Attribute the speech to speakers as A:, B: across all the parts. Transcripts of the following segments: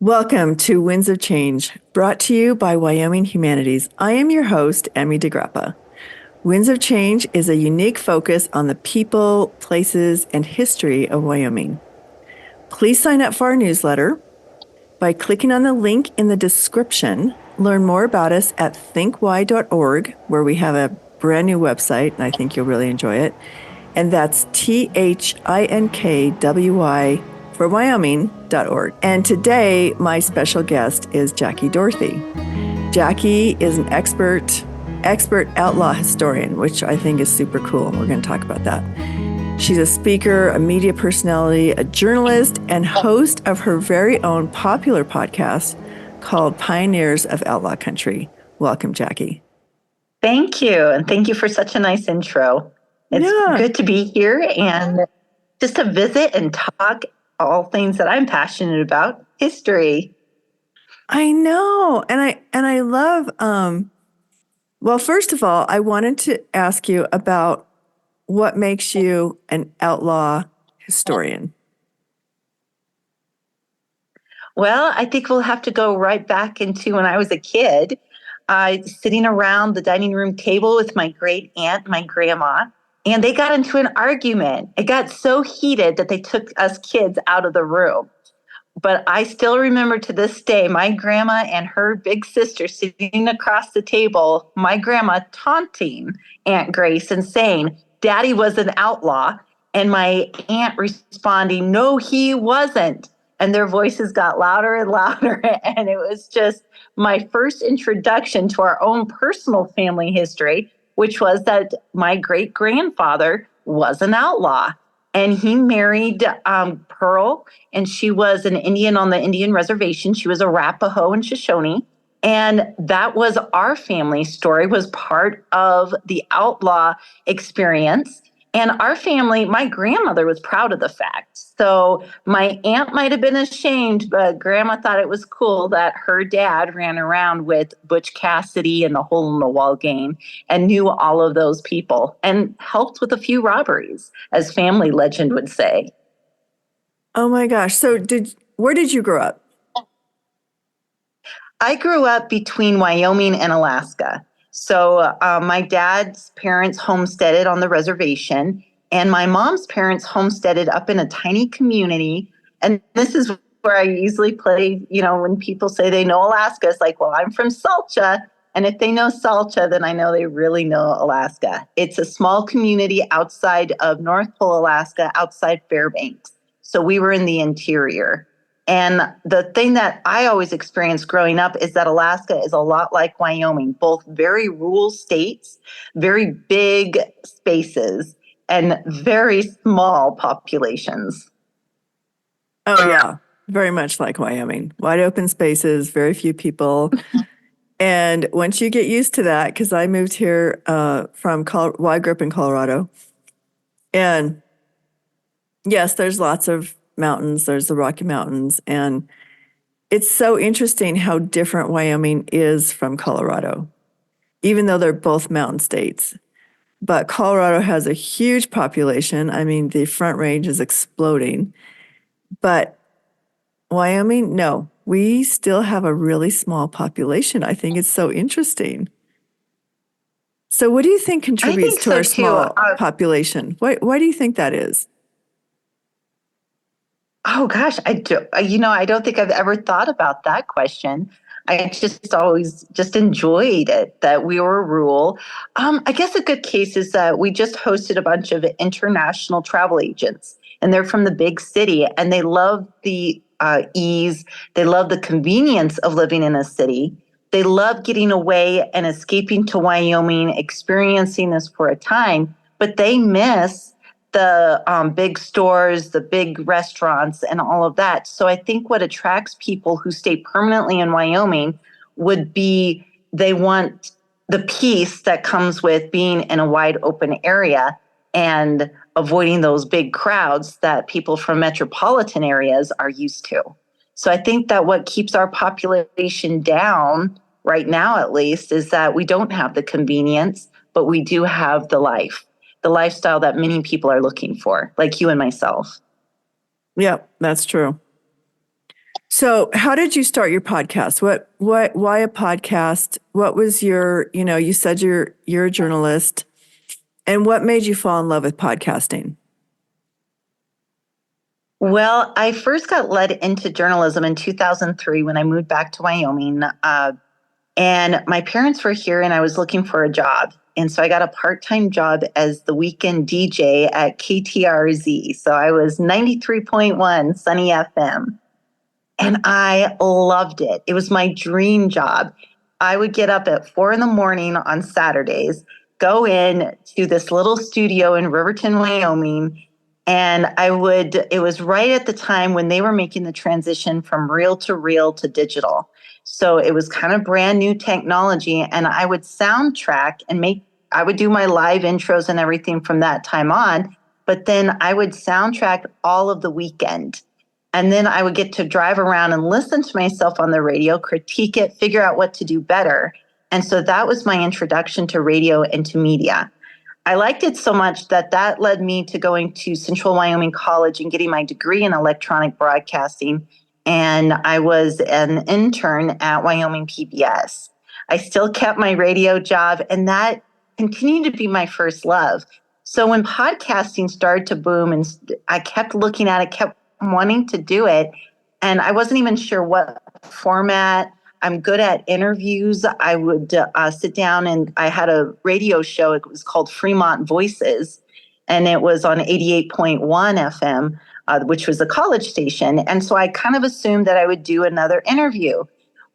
A: Welcome to Winds of Change, brought to you by Wyoming Humanities. I am your host, Emmy DeGrappa. Winds of Change is a unique focus on the people, places, and history of Wyoming. Please sign up for our newsletter by clicking on the link in the description. Learn more about us at thinkwy.org, where we have a brand new website, and I think you'll really enjoy it. And that's THINKWY for Wyoming.org. And today, my special guest is Jackie Dorothy. Jackie is an expert outlaw historian, which I think is super cool, and we're going to talk about that. She's a speaker, a media personality, a journalist, and host of her very own popular podcast called Pioneers of Outlaw Country. Welcome, Jackie.
B: Thank you. And thank you for such a nice intro. It's good to be here and just to visit and talk all things that I'm passionate about, history.
A: I know. And I love, well, first of all, I wanted to ask you about what makes you an outlaw historian.
B: Well, I think we'll have to go right back into when I was a kid, sitting around the dining room table with my great aunt, my grandma, and they got into an argument. It got so heated that they took us kids out of the room. But I still remember to this day, my grandma and her big sister sitting across the table, my grandma taunting Aunt Grace and saying, Daddy was an outlaw, and my aunt responding, no, he wasn't. And their voices got louder and louder. And it was just my first introduction to our own personal family history, which was that my great grandfather was an outlaw. And he married Pearl, and she was an Indian on the Indian reservation. She was Arapaho and Shoshone. And that was our family story, was part of the outlaw experience. And our family, my grandmother was proud of the fact. So my aunt might have been ashamed, but grandma thought it was cool that her dad ran around with Butch Cassidy and the Hole in the Wall gang and knew all of those people and helped with a few robberies, as family legend would say.
A: Oh my gosh. So where did you grow up?
B: I grew up between Wyoming and Alaska. So my dad's parents homesteaded on the reservation, and my mom's parents homesteaded up in a tiny community. And this is where I usually play, when people say they know Alaska, it's like, well, I'm from Salcha. And if they know Salcha, then I know they really know Alaska. It's a small community outside of North Pole, Alaska, outside Fairbanks. So we were in the interior. And the thing that I always experienced growing up is that Alaska is a lot like Wyoming, both very rural states, very big spaces, and very small populations.
A: Oh, yeah. Very much like Wyoming. Wide open spaces, very few people. And once you get used to that, because I moved here well, I grew up in Colorado. And yes, there's lots of mountains. There's the Rocky Mountains. And it's so interesting how different Wyoming is from Colorado, even though they're both mountain states. But Colorado has a huge population. I mean, the Front Range is exploding. But Wyoming, no, we still have a really small population. I think it's so interesting. So what do you think contributes to our small population? Why do you think that is?
B: Oh gosh, I don't think I've ever thought about that question. I just always just enjoyed it that we were rural. I guess a good case is that we just hosted a bunch of international travel agents, and they're from the big city, and they love the ease. They love the convenience of living in a city. They love getting away and escaping to Wyoming, experiencing this for a time, but they miss the big stores, the big restaurants, and all of that. So I think what attracts people who stay permanently in Wyoming would be they want the peace that comes with being in a wide open area and avoiding those big crowds that people from metropolitan areas are used to. So I think that what keeps our population down right now, at least, is that we don't have the convenience, but we do have the lifestyle that many people are looking for, like you and myself.
A: Yeah, that's true. So, how did you start your podcast? Why a podcast? What was your, you said you're a journalist, and what made you fall in love with podcasting?
B: Well, I first got led into journalism in 2003 when I moved back to Wyoming. And my parents were here and I was looking for a job. And so I got a part time job as the weekend DJ at KTRZ. So I was 93.1 Sunny FM. And I loved it. It was my dream job. I would get up at 4 in the morning on Saturdays, go in to this little studio in Riverton, Wyoming. And it was right at the time when they were making the transition from reel to digital. So it was kind of brand new technology. And I would soundtrack I would do my live intros and everything from that time on. But then I would soundtrack all of the weekend. And then I would get to drive around and listen to myself on the radio, critique it, figure out what to do better. And so that was my introduction to radio and to media. I liked it so much that led me to going to Central Wyoming College and getting my degree in electronic broadcasting. And I was an intern at Wyoming PBS. I still kept my radio job, and that continued to be my first love. So when podcasting started to boom and I kept looking at it, kept wanting to do it, and I wasn't even sure what format. I'm good at interviews. I would sit down and I had a radio show. It was called Fremont Voices, and it was on 88.1 FM, which was a college station. And so I kind of assumed that I would do another interview.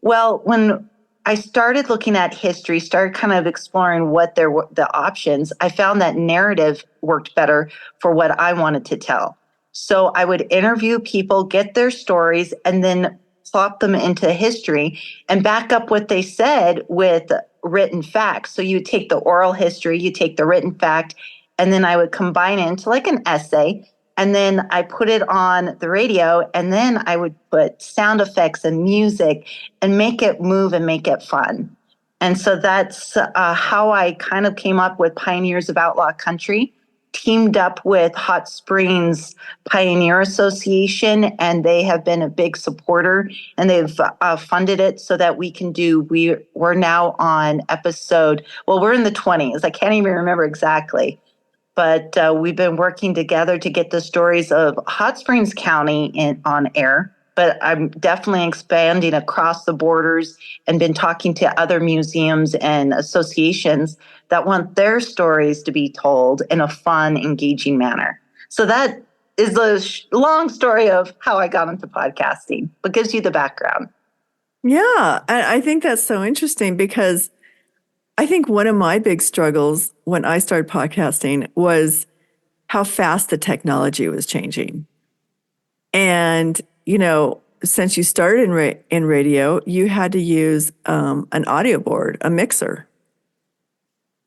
B: Well, when I started looking at history, started kind of exploring what there were the options, I found that narrative worked better for what I wanted to tell. So I would interview people, get their stories, and then plop them into history and back up what they said with written facts. So you take the oral history, you take the written fact, and then I would combine it into like an essay. And then I put it on the radio, and then I would put sound effects and music and make it move and make it fun. And so that's how I kind of came up with Pioneers of Outlaw Country, teamed up with Hot Springs Pioneer Association, and they have been a big supporter, and they've funded it so that we're now on we're in the 20s. I can't even remember exactly, but we've been working together to get the stories of Hot Springs County on air. But I'm definitely expanding across the borders and been talking to other museums and associations that want their stories to be told in a fun, engaging manner. So that is the long story of how I got into podcasting, but gives you the background.
A: Yeah, I think that's so interesting because I think one of my big struggles when I started podcasting was how fast the technology was changing. And, since you started in radio, you had to use an audio board, a mixer.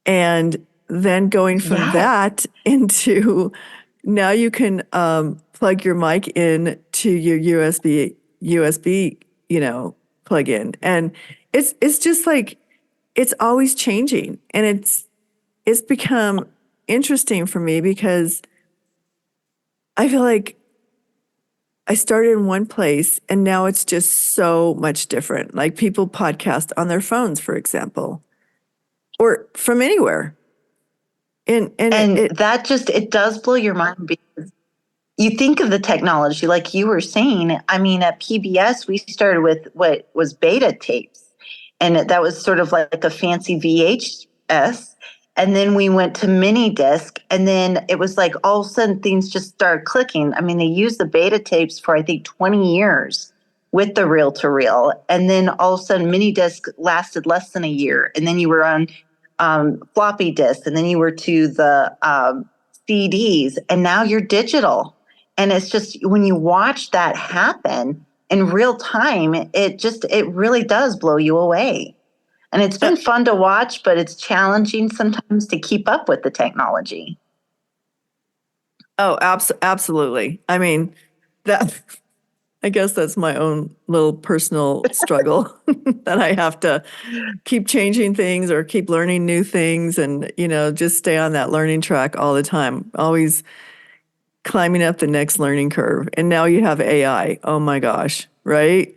A: And then going from that into now you can plug your mic in to your USB, plug in. And it's just like it's always changing. And it's become interesting for me because I feel like I started in one place and now it's just so much different. Like people podcast on their phones, for example, or from anywhere. And
B: it does blow your mind because you think of the technology, like you were saying. I mean, at PBS, we started with what was beta tapes, and that was sort of like a fancy VHS. And then we went to mini disc, and then it was like all of a sudden things just started clicking. I mean, they used the beta tapes for, I think, 20 years with the reel to reel. And then all of a sudden mini disc lasted less than a year. And then you were on floppy disk, and then you were to the CDs, and now you're digital. And it's just when you watch that happen in real time, it really does blow you away. And it's been fun to watch, but it's challenging sometimes to keep up with the technology.
A: Oh, absolutely. I mean, I guess that's my own little personal struggle that I have to keep changing things or keep learning new things and, just stay on that learning track all the time. Always climbing up the next learning curve. And now you have AI. Oh my gosh, right?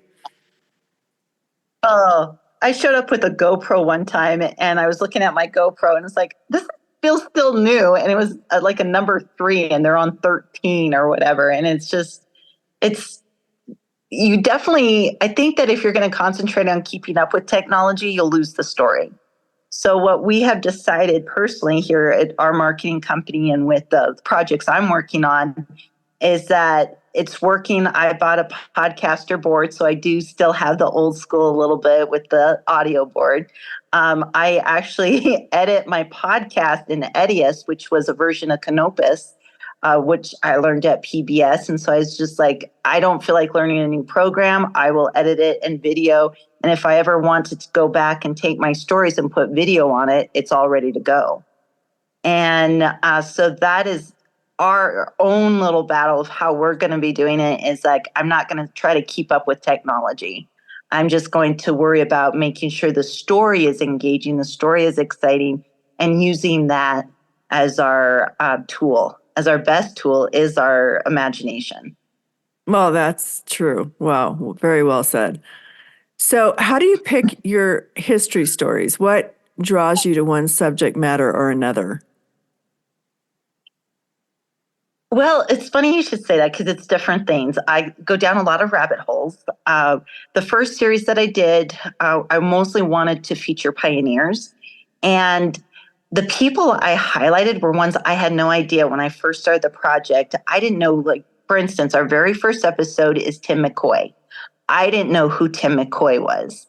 B: Oh, I showed up with a GoPro one time and I was looking at my GoPro and it's like, this feels still new. And it was like a number 3 and they're on 13 or whatever. And it's just, it's, you definitely, I think that if you're going to concentrate on keeping up with technology, you'll lose the story. So what we have decided personally here at our marketing company and with the projects I'm working on is that it's working. I bought a podcaster board, so I do still have the old school a little bit with the audio board. I actually edit my podcast in Edius, which was a version of Canopus, which I learned at PBS. And so I was just like, I don't feel like learning a new program. I will edit it in video. And if I ever wanted to go back and take my stories and put video on it, it's all ready to go. And so that is our own little battle of how we're going to be doing it is like, I'm not going to try to keep up with technology. I'm just going to worry about making sure the story is engaging, the story is exciting, and using that as our tool, as our best tool is our imagination.
A: Well, that's true. Wow, very well said. So, how do you pick your history stories? What draws you to one subject matter or another?
B: Well, it's funny you should say that because it's different things. I go down a lot of rabbit holes. The first series that I did, I mostly wanted to feature pioneers. And the people I highlighted were ones I had no idea when I first started the project. I didn't know, like, for instance, our very first episode is Tim McCoy. I didn't know who Tim McCoy was.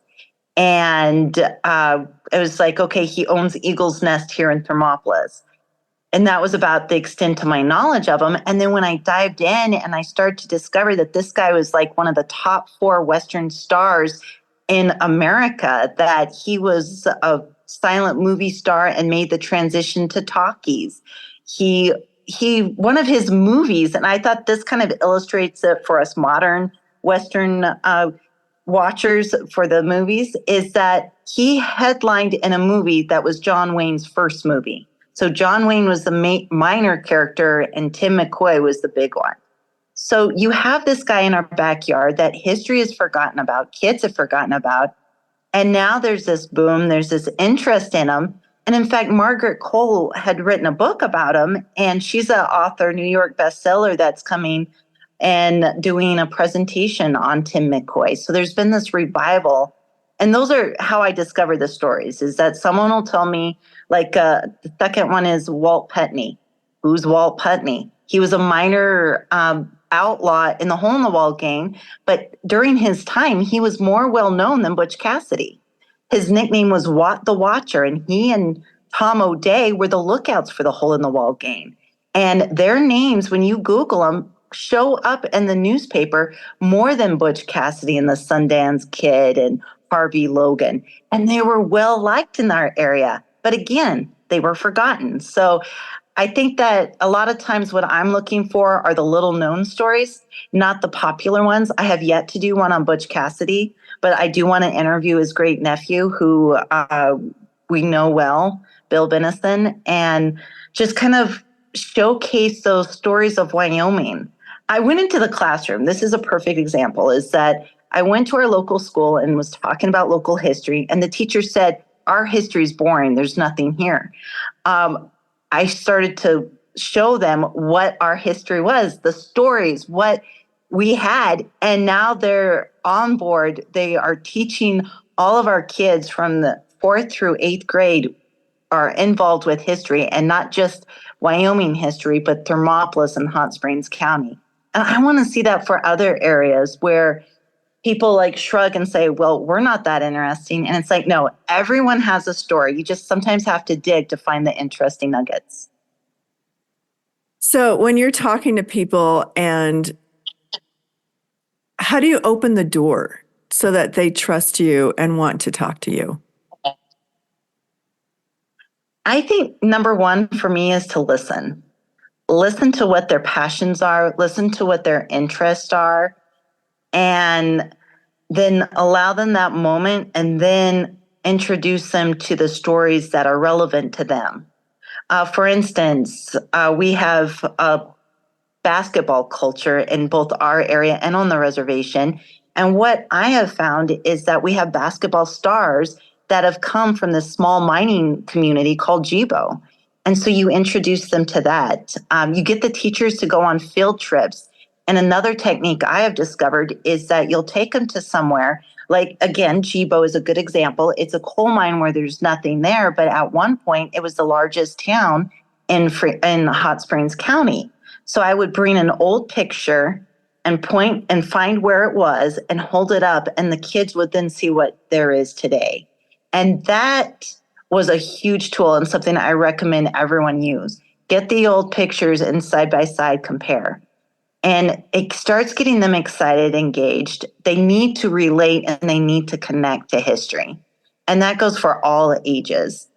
B: And it was like, okay, he owns Eagle's Nest here in Thermopolis. And that was about the extent of my knowledge of him. And then when I dived in and I started to discover that this guy was like one of the top 4 Western stars in America, that he was a silent movie star and made the transition to talkies. He one of his movies, and I thought this kind of illustrates it for us modern Western watchers for the movies, is that he headlined in a movie that was John Wayne's first movie. So John Wayne was the minor character and Tim McCoy was the big one. So you have this guy in our backyard that history is forgotten about, kids have forgotten about. And now there's this boom, there's this interest in him. And in fact, Margaret Cole had written a book about him, and she's an author, New York bestseller, that's coming and doing a presentation on Tim McCoy. So there's been this revival. And those are how I discover the stories, is that someone will tell me, like the second one is Walt Putney. Who's Walt Putney? He was a minor outlaw in the Hole in the Wall gang, but during his time, he was more well known than Butch Cassidy. His nickname was the Watcher, and he and Tom O'Day were the lookouts for the Hole in the Wall gang. And their names, when you Google them, show up in the newspaper more than Butch Cassidy and the Sundance Kid and Harvey Logan. And they were well liked in our area. But again, they were forgotten. So I think that a lot of times what I'm looking for are the little known stories, not the popular ones. I have yet to do one on Butch Cassidy, but I do want to interview his great nephew, who we know well, Bill Benison, and just kind of showcase those stories of Wyoming. I went into the classroom. This is a perfect example, is that I went to our local school and was talking about local history, and the teacher said, our history is boring. There's nothing here. I started to show them what our history was, the stories, what we had, and now they're on board. They are teaching all of our kids from the 4th through 8th grade are involved with history, and not just Wyoming history, but Thermopolis and Hot Springs County. And I want to see that for other areas where people like shrug and say, well, we're not that interesting. And it's like, no, everyone has a story. You just sometimes have to dig to find the interesting nuggets.
A: So, when you're talking to people, and how do you open the door so that they trust you and want to talk to you?
B: I think number one for me is to listen. Listen to what their passions are, listen to what their interests are, and then allow them that moment, and then introduce them to the stories that are relevant to them. For instance, we have a basketball culture in both our area and on the reservation. And what I have found is that we have basketball stars that have come from this small mining community called Jibo. And so you introduce them to that. You get the teachers to go on field trips. And another technique I have discovered is that you'll take them to somewhere like, again, Jibo is a good example. It's a coal mine where there's nothing there. But at one point, it was the largest town in Hot Springs County. So I would bring an old picture and point and find where it was and hold it up. And the kids would then see what there is today. And that was a huge tool and something I recommend everyone use. Get the old pictures and side by side compare. And it starts getting them excited, engaged. They need to relate and they need to connect to history. And that goes for all ages.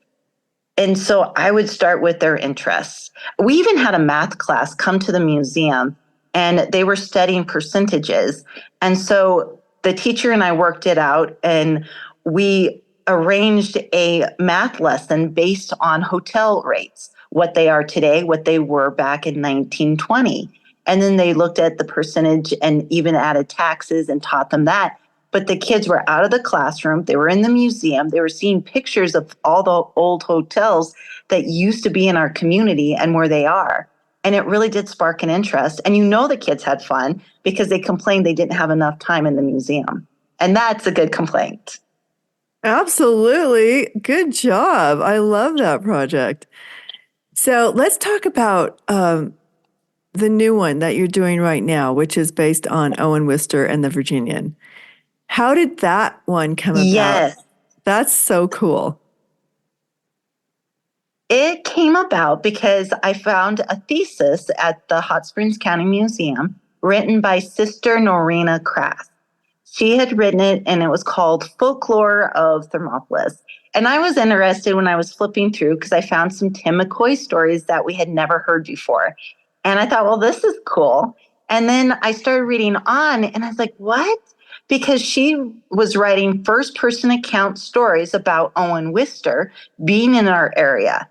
B: And so I would start with their interests. We even had a math class come to the museum and they were studying percentages. And so the teacher and I worked it out and we arranged a math lesson based on hotel rates, what they are today, what they were back in 1920. And then they looked at the percentage and even added taxes and taught them that. But the kids were out of the classroom. They were in the museum. They were seeing pictures of all the old hotels that used to be in our community and where they are. And it really did spark an interest. And you know the kids had fun because they complained they didn't have enough time in the museum. And that's a good complaint.
A: Absolutely. Good job. I love that project. So let's talk about the new one that you're doing right now, which is based on Owen Wister and the Virginian. How did that one come about?
B: Yes.
A: That's so cool.
B: It came about because I found a thesis at the Hot Springs County Museum written by Sister Norina Kraft. She had written it and it was called Folklore of Thermopolis. And I was interested when I was flipping through because I found some Tim McCoy stories that we had never heard before. And I thought, well, this is cool. And then I started reading on and I was like, what? Because she was writing first person account stories about Owen Wister being in our area.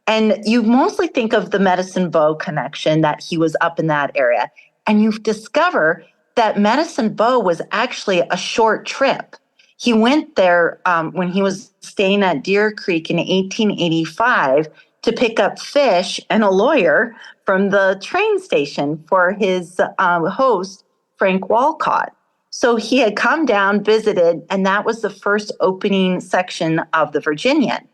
B: And you mostly think of the Medicine Bow connection that he was up in that area. And you discover that Medicine Bow was actually a short trip. He went there when he was staying at Deer Creek in 1885 to pick up fish and a lawyer from the train station for his host, Frank Walcott. So he had come down, visited, and that was the first opening section of the Virginian.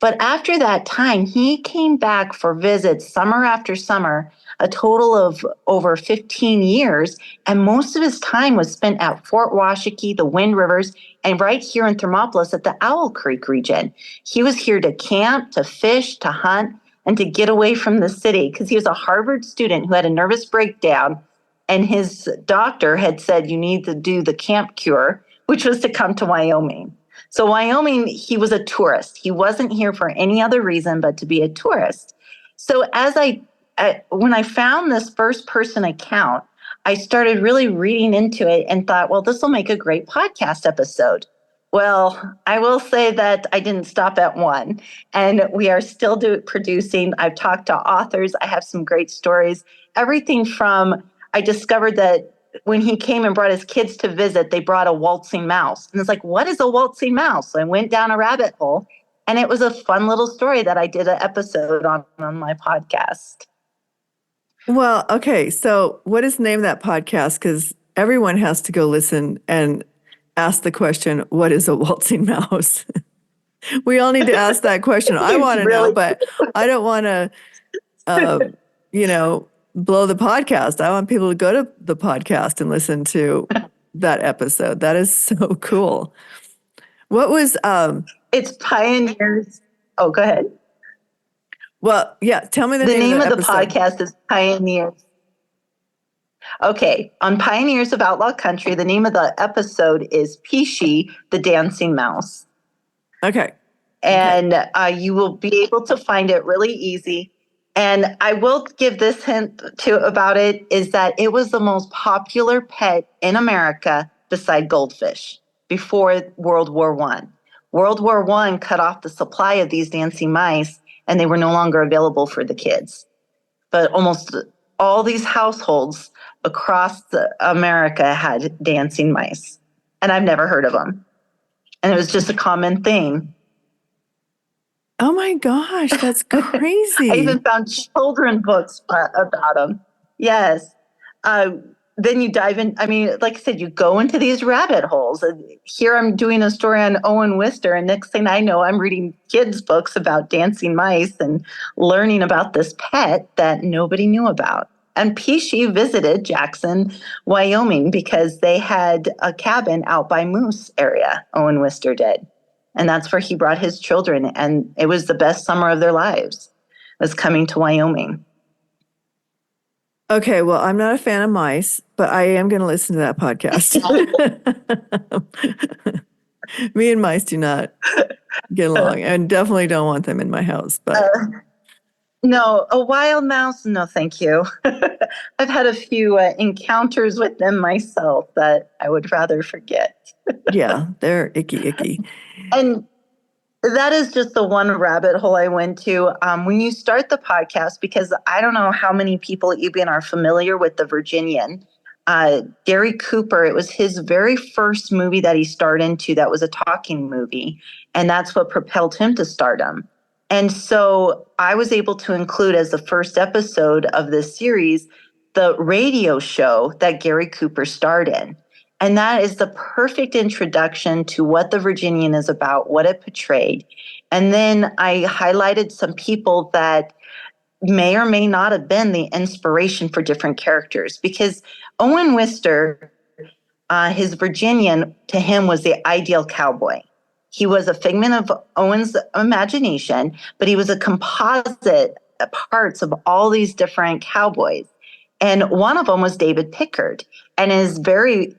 B: But after that time, he came back for visits summer after summer, a total of over 15 years. And most of his time was spent at Fort Washakie, the Wind Rivers, and right here in Thermopolis at the Owl Creek region. He was here to camp, to fish, to hunt, and to get away from the city because he was a Harvard student who had a nervous breakdown. And his doctor had said, you need to do the camp cure, which was to come to Wyoming. So Wyoming, he was a tourist. He wasn't here for any other reason but to be a tourist. So when I found this first person account, I started really reading into it and thought, well, this will make a great podcast episode. Well, I will say that I didn't stop at one, and we are still producing. I've talked to authors. I have some great stories. Everything from, I discovered that when he came and brought his kids to visit, they brought a waltzing mouse. And it's like, what is a waltzing mouse? So I went down a rabbit hole, and it was a fun little story that I did an episode on my podcast.
A: Well, okay. So what is the name of that podcast? Because everyone has to go listen and ask the question, what is a waltzing mouse? We all need to ask that question. I want to know, but I don't want to, blow the podcast. I want people to go to the podcast and listen to that episode. That is so cool. What was...
B: It's Pioneers. Oh, go ahead.
A: Well, yeah, tell me the
B: name of the podcast is Pioneers. Okay, on Pioneers of Outlaw Country, the name of the episode is Pishi, the Dancing Mouse.
A: Okay.
B: And you will be able to find it really easy. And I will give this hint about it is that it was the most popular pet in America beside goldfish before World War I. World War I cut off the supply of these dancing mice, and they were no longer available for the kids. But almost all these households across America had dancing mice, and I've never heard of them. And it was just a common thing.
A: Oh my gosh, that's
B: I
A: crazy.
B: even found children books about them. Yes. Then you dive in. I mean, like I said, you go into these rabbit holes. Here I'm doing a story on Owen Wister, and next thing I know, I'm reading kids' books about dancing mice and learning about this pet that nobody knew about. And Pishi visited Jackson, Wyoming, because they had a cabin out by Moose area, Owen Wister did. And that's where he brought his children, and it was the best summer of their lives, was coming to Wyoming.
A: Okay, well, I'm not a fan of mice, but I am going to listen to that podcast. Me and mice do not get along, and definitely don't want them in my house. But
B: No, a wild mouse, no, thank you. I've had a few encounters with them myself that I would rather forget.
A: yeah, they're icky.
B: And that is just the one rabbit hole I went to. When you start the podcast, because I don't know how many people even are familiar with The Virginian. Gary Cooper, it was his very first movie that he starred into that was a talking movie. And that's what propelled him to stardom. And so I was able to include as the first episode of this series, the radio show that Gary Cooper starred in. And that is the perfect introduction to what The Virginian is about, what it portrayed. And then I highlighted some people that may or may not have been the inspiration for different characters. Because Owen Wister, his Virginian, to him was the ideal cowboy. He was a figment of Owen's imagination, but he was a composite parts of all these different cowboys. And one of them was David Pickard, and it is very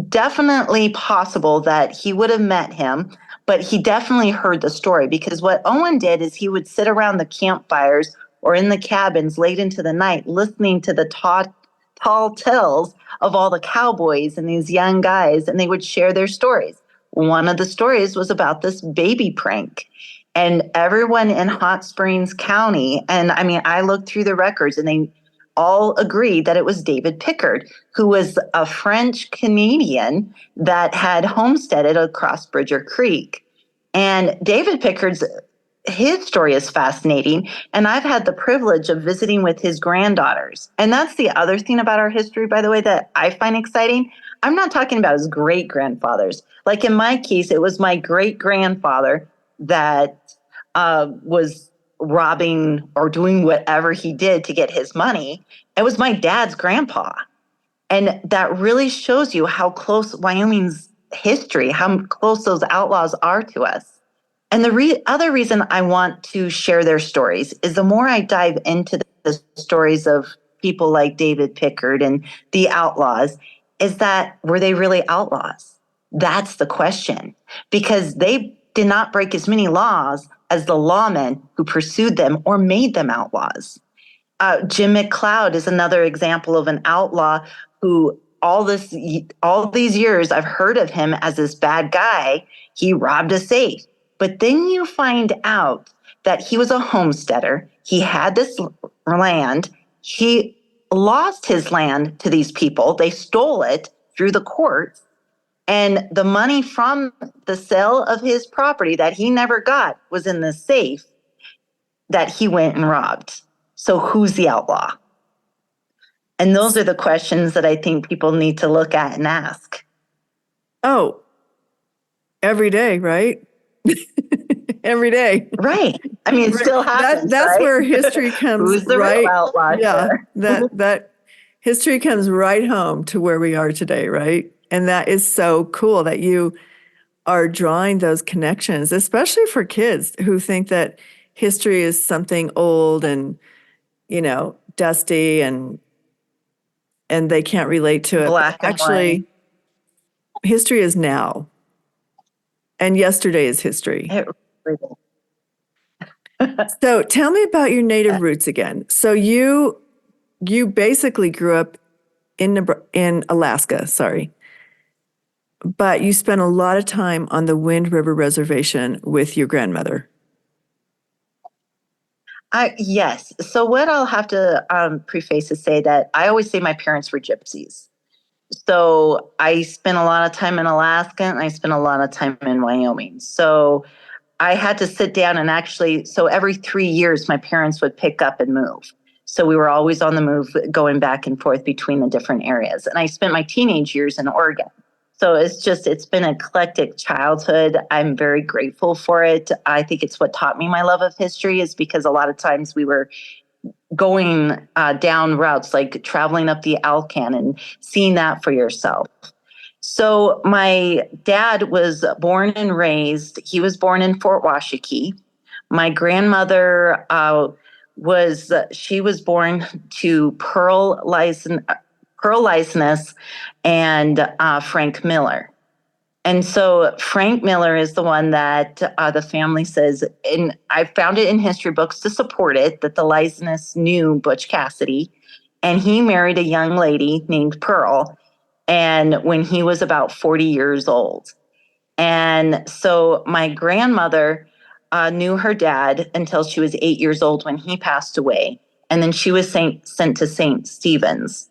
B: definitely possible that he would have met him, but he definitely heard the story, because what Owen did is he would sit around the campfires or in the cabins late into the night listening to the tall tales of all the cowboys and these young guys, and they would share their stories. One of the stories was about this baby prank. And everyone in Hot Springs County, and I mean, I looked through the records and they all agreed that it was David Pickard, who was a French Canadian that had homesteaded across Bridger Creek. And David Pickard's his story is fascinating. And I've had the privilege of visiting with his granddaughters. And that's the other thing about our history, by the way, that I find exciting. I'm not talking about his great grandfathers. Like in my case, it was my great grandfather that was robbing or doing whatever he did to get his money. It was my dad's grandpa. And that really shows you how close Wyoming's history, how close those outlaws are to us. And the other reason I want to share their stories is the more I dive into the stories of people like David Pickard and the outlaws, is that were they really outlaws? That's the question. Because they did not break as many laws as the lawmen who pursued them or made them outlaws. Jim McLeod is another example of an outlaw who all these years I've heard of him as this bad guy. He robbed a safe. But then you find out that he was a homesteader. He had this land. He lost his land to these people. They stole it through the courts. And the money from the sale of his property that he never got was in the safe that he went and robbed. So who's the outlaw? And those are the questions that I think people need to look at and ask.
A: Oh, every day, right? Every day.
B: Right. I mean, it still happens.
A: That's
B: right?
A: where history comes.
B: Who's the
A: right?
B: real outlaw?
A: Yeah, that history comes right home to where we are today, right? And that is so cool that you are drawing those connections, especially for kids who think that history is something old and, dusty and they can't relate to it.
B: Black
A: But
B: and
A: actually,
B: white.
A: history is now. And yesterday is history.
B: It really
A: So tell me about your native roots again. So you basically grew up in Alaska, sorry. But you spent a lot of time on the Wind River Reservation with your grandmother.
B: Yes. So what I'll have to preface is say that I always say my parents were gypsies. So I spent a lot of time in Alaska and I spent a lot of time in Wyoming. So I had to sit down and actually, so every 3 years, my parents would pick up and move. So we were always on the move, going back and forth between the different areas. And I spent my teenage years in Oregon. So it's been an eclectic childhood. I'm very grateful for it. I think it's what taught me my love of history, is because a lot of times we were going down routes like traveling up the Alcan and seeing that for yourself. So my dad was born and raised, he was born in Fort Washakie. My grandmother she was born to Pearl Licenus and Frank Miller. And so Frank Miller is the one that the family says, and I found it in history books to support it, that the Licenus knew Butch Cassidy, and he married a young lady named Pearl, and when he was about 40 years old. And so my grandmother knew her dad until she was 8 years old when he passed away. And then she was sent to St. Stephen's.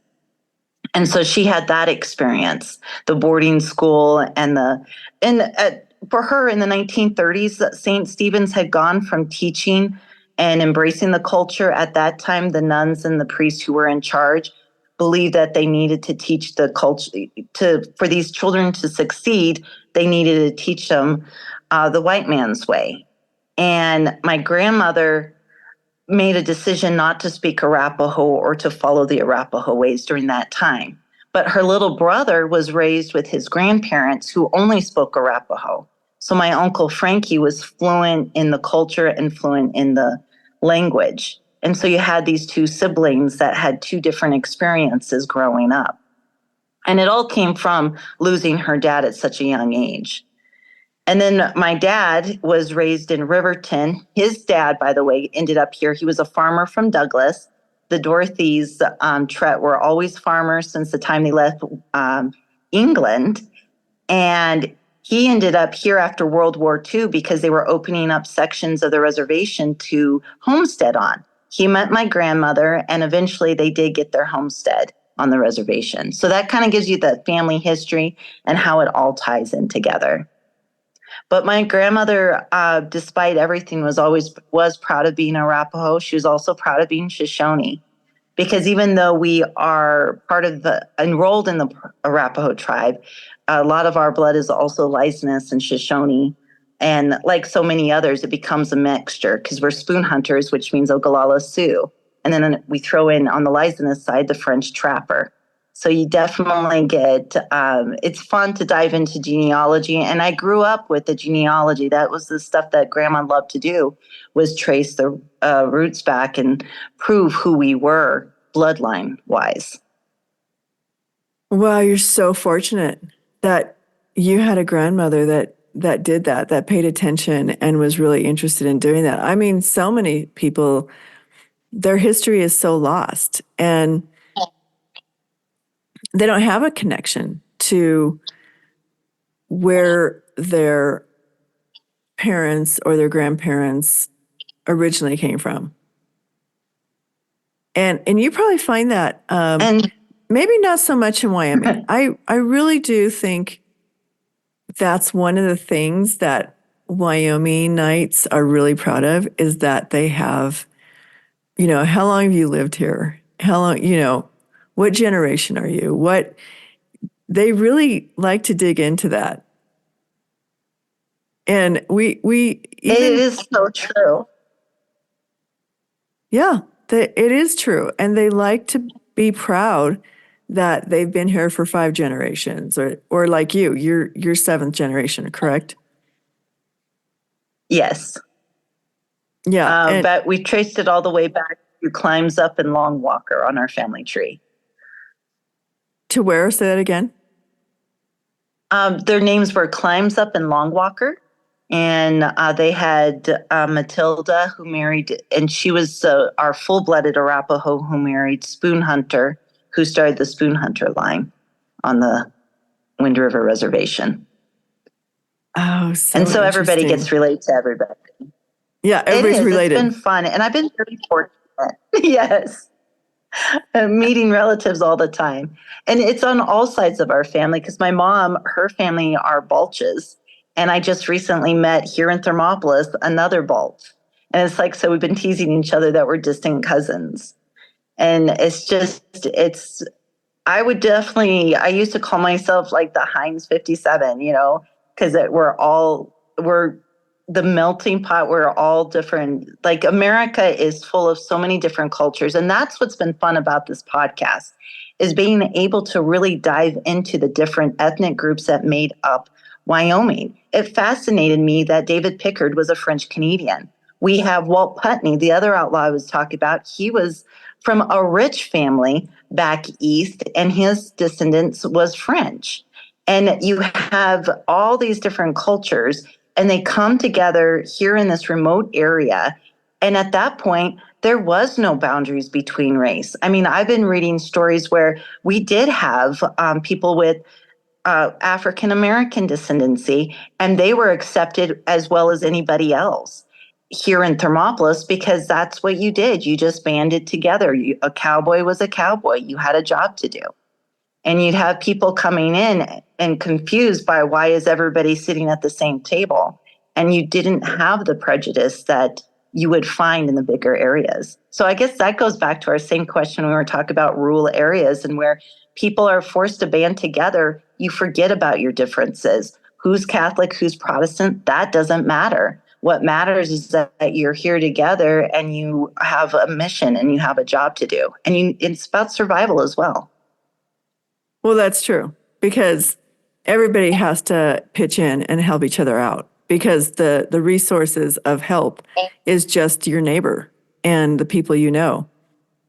B: And so she had that experience, the boarding school for her in the 1930s, St. Stephen's had gone from teaching and embracing the culture. At that time, the nuns and the priests who were in charge believed that they needed to teach the culture for these children to succeed. They needed to teach them the white man's way. And my grandmother made a decision not to speak Arapaho or to follow the Arapaho ways during that time. But her little brother was raised with his grandparents who only spoke Arapaho. So my uncle Frankie was fluent in the culture and fluent in the language. And so you had these two siblings that had two different experiences growing up. And it all came from losing her dad at such a young age. And then my dad was raised in Riverton. His dad, by the way, ended up here. He was a farmer from Douglas. The Dorothys were always farmers since the time they left England. And he ended up here after World War II because they were opening up sections of the reservation to homestead on. He met my grandmother, and eventually they did get their homestead on the reservation. So that kind of gives you the family history and how it all ties in together. But my grandmother, despite everything, was proud of being Arapaho. She was also proud of being Shoshone, because even though we are enrolled in the Arapaho tribe, a lot of our blood is also Licenus and Shoshone. And like so many others, it becomes a mixture because we're spoon hunters, which means Ogallala Sioux. And then we throw in on the Licenus side the French trapper. So you definitely it's fun to dive into genealogy. And I grew up with the genealogy. That was the stuff that Grandma loved to do, was trace the roots back and prove who we were bloodline-wise.
A: Wow, you're so fortunate that you had a grandmother that did that paid attention and was really interested in doing that. I mean, so many people, their history is so lost, and they don't have a connection to where their parents or their grandparents originally came from. And you probably find that
B: And
A: maybe not so much in Wyoming. I really do think that's one of the things that Wyomingites are really proud of, is that they have, how long have you lived here? How long, what generation are you? They really like to dig into that. And we even,
B: it is so true.
A: yeah, it is true. And they like to be proud that they've been here for 5 generations, or like you're 7th generation, correct?
B: Yes.
A: Yeah.
B: But we traced it all the way back to Climbs Up and Long Walker on our family tree.
A: To where? Say that again.
B: Their names were Climbs Up and Long Walker. And they had Matilda, who married, and she was our full-blooded Arapaho, who married Spoon Hunter, who started the Spoon Hunter line on the Wind River Reservation.
A: Oh, so
B: and so everybody
A: interesting.
B: gets related to everybody.
A: Yeah,
B: It
A: everybody's
B: is. It's been
A: related.
B: fun. And I've been very fortunate. Yes. Meeting relatives all the time. And it's on all sides of our family because my mom, her family are Balches. And I just recently met here in Thermopolis another Balch. And it's like, so we've been teasing each other that we're distant cousins. And it's I would definitely, I used to call myself like the Heinz 57, because we're the melting pot. We're all different. Like America is full of so many different cultures. And that's what's been fun about this podcast is being able to really dive into the different ethnic groups that made up Wyoming. It fascinated me that David Pickard was a French Canadian. We have Walt Putney, the other outlaw I was talking about. He was from a rich family back east, and his descendants was French. And you have all these different cultures, and they come together here in this remote area. And at that point, there was no boundaries between race. I mean, I've been reading stories where we did have people with African American descendancy, and they were accepted as well as anybody else here in Thermopolis because that's what you did. You just banded together. A cowboy was a cowboy. You had a job to do. And you'd have people coming in and confused by why is everybody sitting at the same table? And you didn't have the prejudice that you would find in the bigger areas. So I guess that goes back to our same question when we were talking about rural areas and where people are forced to band together. You forget about your differences. Who's Catholic, who's Protestant, that doesn't matter. What matters is that you're here together and you have a mission and you have a job to do. And it's about survival as well.
A: Well, that's true because everybody has to pitch in and help each other out because the resources of help is just your neighbor and the people you know.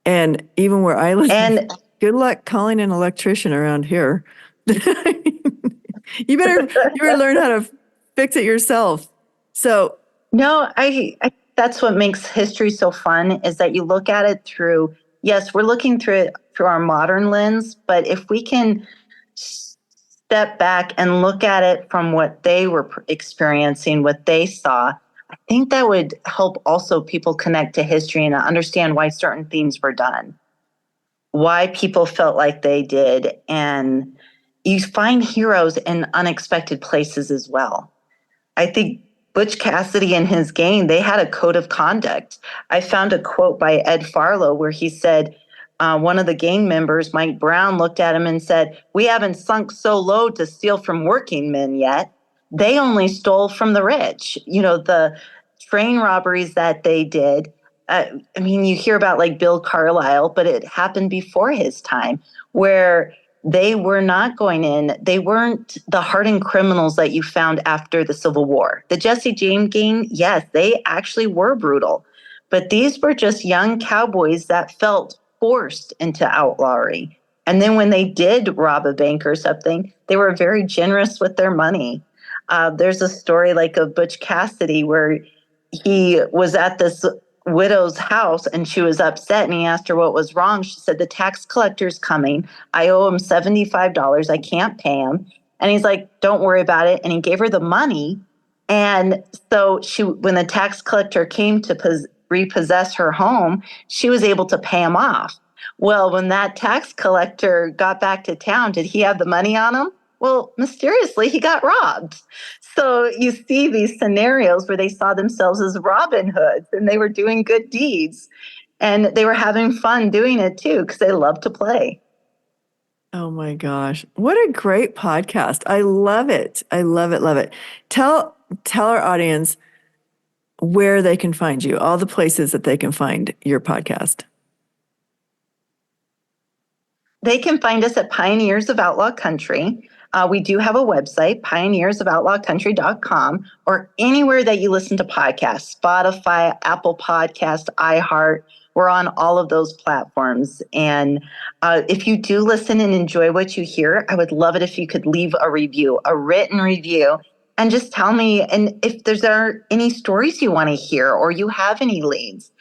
A: And even where I live,
B: And
A: good luck calling an electrician around here. You better learn how to fix it yourself. So
B: no, I that's what makes history so fun is that you look at it through, yes, we're looking through it through our modern lens, but if we can step back and look at it from what they were experiencing, what they saw, I think that would help also people connect to history and understand why certain things were done, why people felt like they did. And you find heroes in unexpected places as well. I think Butch Cassidy and his gang, they had a code of conduct. I found a quote by Ed Farlow where he said, one of the gang members, Mike Brown, looked at him and said, "We haven't sunk so low to steal from working men yet. They only stole from the rich." The train robberies that they did. I mean, you hear about like Bill Carlisle, but it happened before his time where they were not going in. They weren't the hardened criminals that you found after the Civil War. The Jesse James gang, yes, they actually were brutal. But these were just young cowboys that felt forced into outlawry. And then when they did rob a bank or something, they were very generous with their money. There's a story like of Butch Cassidy where he was at this widow's house and she was upset and he asked her what was wrong. She said, "The tax collector's coming. I owe him $75. I can't pay him." And he's like, "Don't worry about it." And he gave her the money. And so when the tax collector came to repossess her home, she was able to pay him off. Well, when that tax collector got back to town, did he have the money on him? Well, mysteriously, he got robbed. So you see these scenarios where they saw themselves as Robin Hoods and they were doing good deeds and they were having fun doing it too because they love to play.
A: oh my gosh, what a great podcast. I love it. I love it, love it. Tell our audience where they can find you, all the places that they can find your podcast.
B: They can find us at Pioneers of Outlaw Country. We do have a website, pioneersofoutlawcountry.com, or anywhere that you listen to podcasts, Spotify, Apple Podcast, iHeart. We're on all of those platforms. And if you do listen and enjoy what you hear, I would love it if you could leave a review, a written review, and just tell me and if there's any stories you want to hear or you have any leads.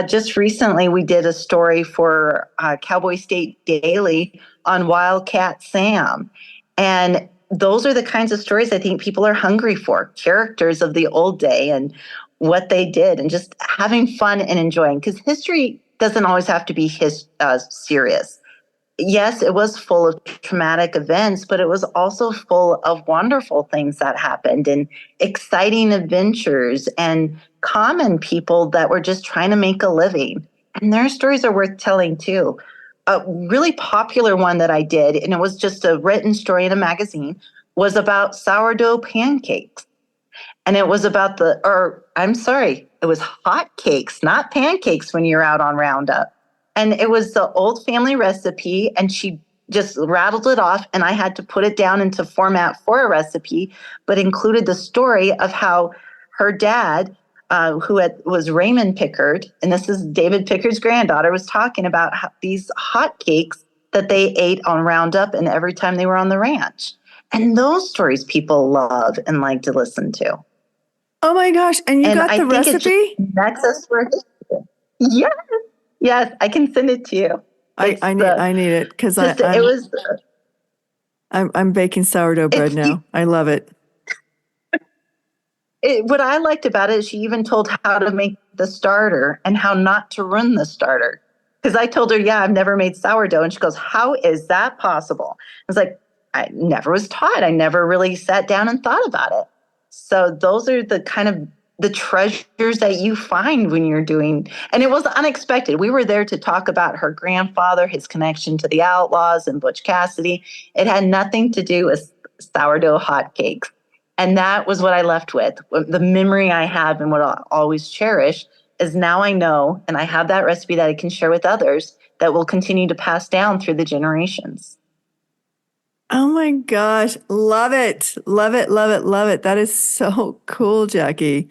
B: Just recently, we did a story for Cowboy State Daily on Wildcat Sam. And those are the kinds of stories I think people are hungry for, characters of the old day. And what they did and just having fun and enjoying. Because history doesn't always have to be serious. Yes, it was full of traumatic events, but it was also full of wonderful things that happened and exciting adventures and common people that were just trying to make a living. And their stories are worth telling too. A really popular one that I did, and it was just a written story in a magazine, was about sourdough pancakes. And it was about it was hot cakes, not pancakes when you're out on Roundup. And it was the old family recipe, and she just rattled it off, and I had to put it down into format for a recipe, but included the story of how her dad, was Raymond Pickard, and this is David Pickard's granddaughter, was talking about these hot cakes that they ate on Roundup and every time they were on the ranch. And those stories people love and like to listen to.
A: Oh my gosh. And you
B: And
A: got
B: I
A: the
B: think it just
A: recipe?
B: connects us for history. Yes, yes, I can send it to you.
A: I need it because I'm baking sourdough bread now. I love it.
B: What I liked about it is she even told how to make the starter and how not to ruin the starter. Because I told her, yeah, I've never made sourdough. And she goes, how is that possible? I was like, I never was taught. I never really sat down and thought about it. So those are the kind of the treasures that you find when you're doing, and it was unexpected. We were there to talk about her grandfather, his connection to the Outlaws and Butch Cassidy. It had nothing to do with sourdough hotcakes. And that was what I left with. The memory I have and what I'll always cherish is now I know, and I have that recipe that I can share with others that will continue to pass down through the generations.
A: Oh my gosh. Love it. Love it. Love it. Love it. That is so cool, Jackie.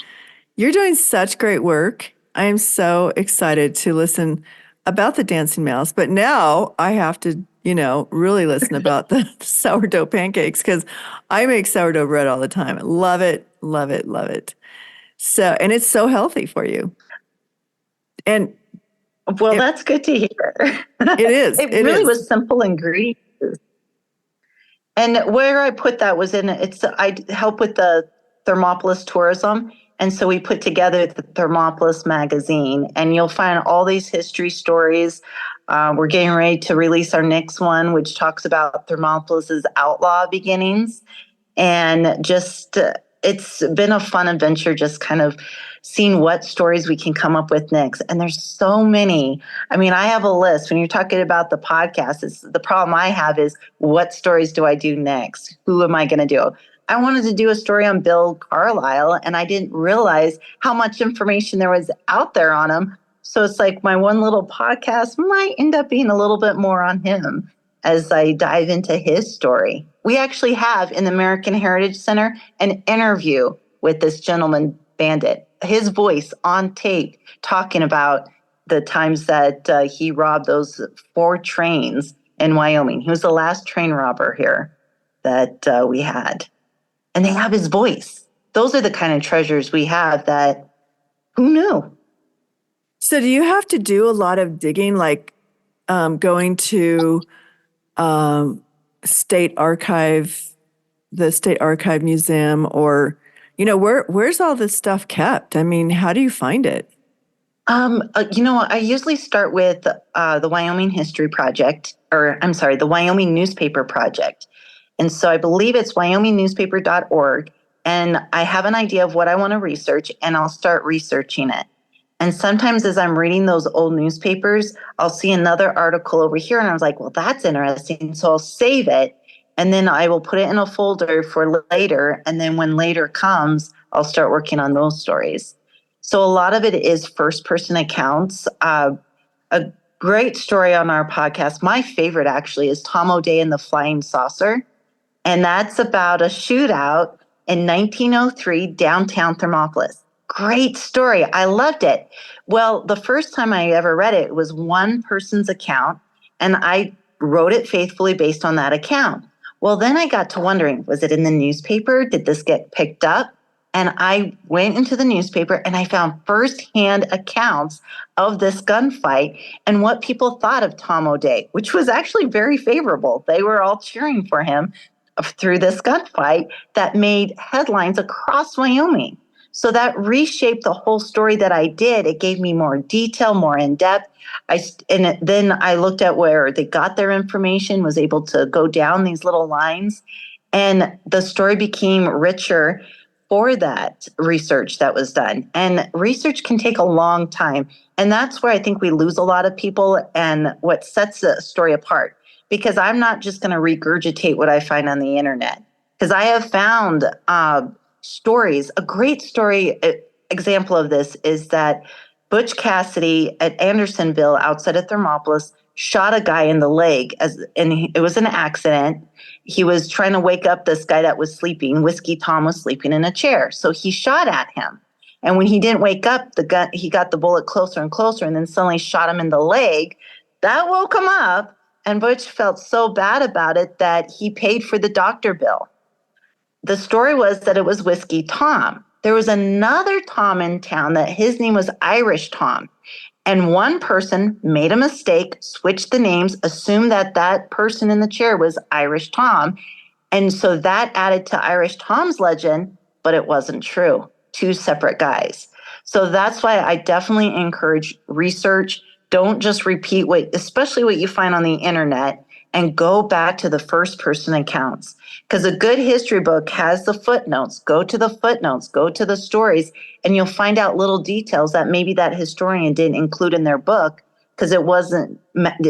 A: You're doing such great work. I am so excited to listen about the dancing mouse, but now I have to, really listen about the sourdough pancakes because I make sourdough bread all the time. Love it, love it, love it. So, and it's so healthy for you. And
B: well, that's good to hear.
A: It is.
B: It really was simple ingredients. And where I put that was I help with the Thermopolis tourism. And so we put together the Thermopolis magazine, and you'll find all these history stories. We're getting ready to release our next one, which talks about Thermopolis's outlaw beginnings. And just, it's been a fun adventure, just kind of seeing what stories we can come up with next. And there's so many. I mean, I have a list. When you're talking about the podcast, the problem I have is what stories do I do next? Who am I going to do? I wanted to do a story on Bill Carlisle, and I didn't realize how much information there was out there on him. So it's like my one little podcast might end up being a little bit more on him as I dive into his story. We actually have in the American Heritage Center an interview with this gentleman, Bandit, his voice on tape talking about the times that he robbed those 4 trains in Wyoming. He was the last train robber here that we had. And they have his voice. Those are the kind of treasures we have that who knew?
A: So do you have to do a lot of digging, like going to State Archive, the State Archive Museum, or, where's all this stuff kept? I mean, how do you find it?
B: I usually start with the Wyoming History Project, the Wyoming Newspaper Project. And so I believe it's wyomingnewspaper.org. And I have an idea of what I want to research, and I'll start researching it. And sometimes as I'm reading those old newspapers, I'll see another article over here, and I was like, well, that's interesting. So I'll save it, and then I will put it in a folder for later. And then when later comes, I'll start working on those stories. So a lot of it is first-person accounts. A great story on our podcast, my favorite actually, is Tom O'Day and the Flying Saucer. And that's about a shootout in 1903 downtown Thermopolis. Great story. I loved it. Well, the first time I ever read it was one person's account, and I wrote it faithfully based on that account. Well, then I got to wondering, was it in the newspaper? Did this get picked up? And I went into the newspaper and I found firsthand accounts of this gunfight and what people thought of Tom O'Day, which was actually very favorable. They were all cheering for him through this gunfight that made headlines across Wyoming. So that reshaped the whole story that I did. It gave me more detail, more in depth. Then I looked at where they got their information, was able to go down these little lines, and the story became richer for that research that was done. And research can take a long time. And that's where I think we lose a lot of people and what sets the story apart. Because I'm not just going to regurgitate what I find on the internet. Because I have found stories. A great story example of this is that Butch Cassidy at Andersonville outside of Thermopolis shot a guy in the leg, it was an accident. He was trying to wake up this guy that was sleeping. Whiskey Tom was sleeping in a chair. So he shot at him. And when he didn't wake up, he got the bullet closer and closer and then suddenly shot him in the leg. That woke him up. And Butch felt so bad about it that he paid for the doctor bill. The story was that it was Whiskey Tom. There was another Tom in town that his name was Irish Tom. And one person made a mistake, switched the names, assumed that person in the chair was Irish Tom. And so that added to Irish Tom's legend, but it wasn't true. Two separate guys. So that's why I definitely encourage research. Don't just repeat especially what you find on the internet, and go back to the first person accounts. Because a good history book has the footnotes. Go to the footnotes, go to the stories, and you'll find out little details that maybe that historian didn't include in their book because it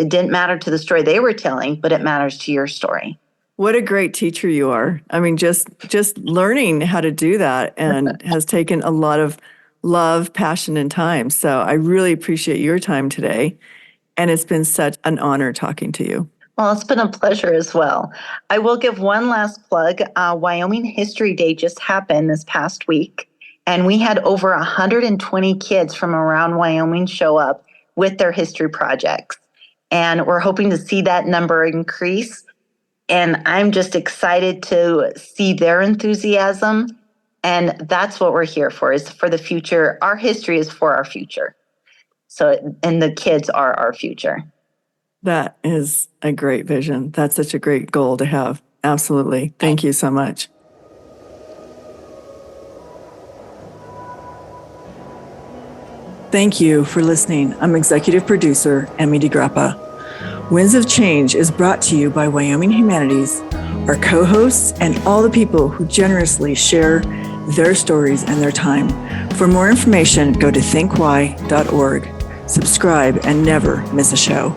B: didn't matter to the story they were telling, but it matters to your story.
A: What a great teacher you are. I mean, just learning how to do that and has taken a lot of love, passion, and time. So I really appreciate your time today. And it's been such an honor talking to you.
B: Well, it's been a pleasure as well. I will give one last plug. Wyoming History Day just happened this past week, and we had over 120 kids from around Wyoming show up with their history projects. And we're hoping to see that number increase. And I'm just excited to see their enthusiasm. And that's what we're here for, is for the future. Our history is for our future. And the kids are our future.
A: That is a great vision. That's such a great goal to have. Absolutely. Thank you so much. Thank you for listening. I'm executive producer, Emmy DeGrappa. Winds of Change is brought to you by Wyoming Humanities, our co-hosts, and all the people who generously share their stories and their time. For more information, go to thinkwhy.org. Subscribe and never miss a show.